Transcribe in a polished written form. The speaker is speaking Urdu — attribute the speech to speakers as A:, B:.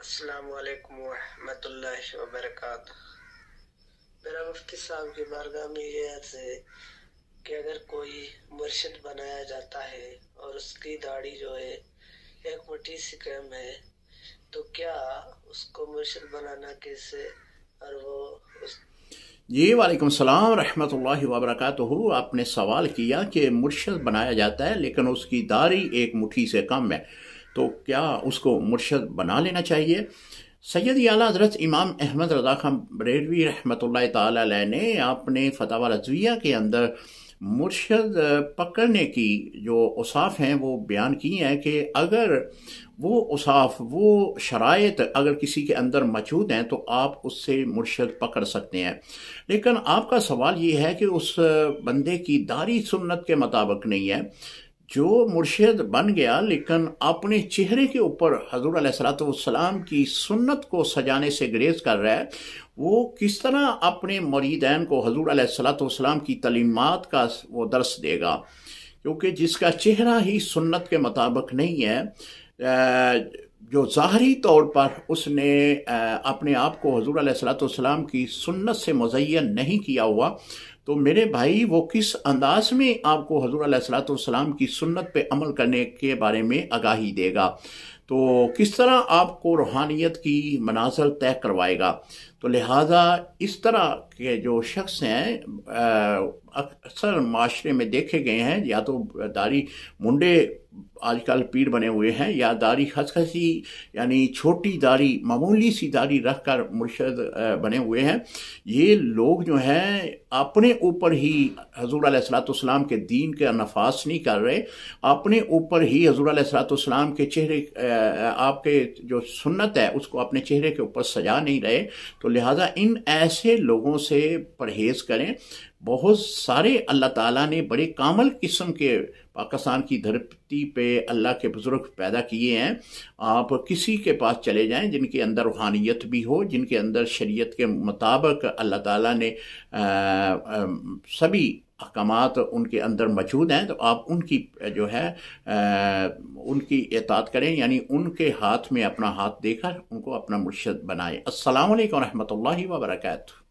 A: السلام علیکم ورحمۃ اللہ وبرکاتہ۔ میرا مفتی صاحب کی بارگاہ میں یہ عرض ہے کہ اگر کوئی مرشد بنایا جاتا ہے اور اس کی داڑھی جو ہے ایک مٹھی سے کم ہے تو کیا اس کو مرشد بنانا کیسے؟ اور وہ
B: جی وعلیکم السلام ورحمۃ اللہ وبرکاتہ۔ آپ نے سوال کیا کہ مرشد بنایا جاتا ہے لیکن اس کی داڑھی ایک مٹھی سے کم ہے تو کیا اس کو مرشد بنا لینا چاہیے؟ سید اعلیٰ حضرت امام احمد رضا خان بریلوی رحمۃ اللہ تعالی علیہ نے اپنے فتاوی رضویہ کے اندر مرشد پکڑنے کی جو اوصاف ہیں وہ بیان کی ہیں کہ اگر وہ اوصاف وہ شرائط اگر کسی کے اندر موجود ہیں تو آپ اس سے مرشد پکڑ سکتے ہیں، لیکن آپ کا سوال یہ ہے کہ اس بندے کی داڑھی سنت کے مطابق نہیں ہے۔ جو مرشد بن گیا لیکن اپنے چہرے کے اوپر حضور علیہ الصلوۃ والسلام کی سنت کو سجانے سے گریز کر رہا ہے، وہ کس طرح اپنے مریدین کو حضور علیہ الصلوۃ والسلام کی تعلیمات کا وہ درس دے گا؟ کیونکہ جس کا چہرہ ہی سنت کے مطابق نہیں ہے، جو ظاہری طور پر اس نے اپنے آپ کو حضور علیہ الصلوۃ والسلام کی سنت سے مزین نہیں کیا ہوا، تو میرے بھائی وہ کس انداز میں آپ کو حضور علیہ الصلوۃ والسلام کی سنت پہ عمل کرنے کے بارے میں آگاہی دے گا؟ تو کس طرح آپ کو روحانیت کی منازل طے کروائے گا؟ تو لہٰذا اس طرح کے جو شخص ہیں اکثر معاشرے میں دیکھے گئے ہیں، یا تو داڑھی منڈے آج کل پیر بنے ہوئے ہیں، یا داڑھی خسخسی یعنی چھوٹی داڑھی معمولی سی داڑھی رکھ کر مرشد بنے ہوئے ہیں۔ یہ لوگ جو ہیں اپنے اوپر ہی حضور علیہ الصلوۃ والسلام کے دین کا نفاذ نہیں کر رہے، اپنے اوپر ہی حضور علیہ الصلوۃ والسلام کے چہرے آپ کے جو سنت ہے اس کو اپنے چہرے کے اوپر سجا نہیں رہے، تو لہٰذا ان ایسے لوگوں سے پرہیز کریں۔ بہت سارے اللہ تعالیٰ نے بڑے کامل قسم کے پاکستان کی دھرتی پہ اللہ کے بزرگ پیدا کیے ہیں، آپ کسی کے پاس چلے جائیں جن کے اندر روحانیت بھی ہو، جن کے اندر شریعت کے مطابق اللہ تعالیٰ نے سبھی احکامات ان کے اندر موجود ہیں، تو آپ ان کی جو ہے ان کی اطاعت کریں، یعنی ان کے ہاتھ میں اپنا ہاتھ دے کر ان کو اپنا مرشد بنائیں۔ السلام علیکم ورحمۃ اللہ وبرکاتہ۔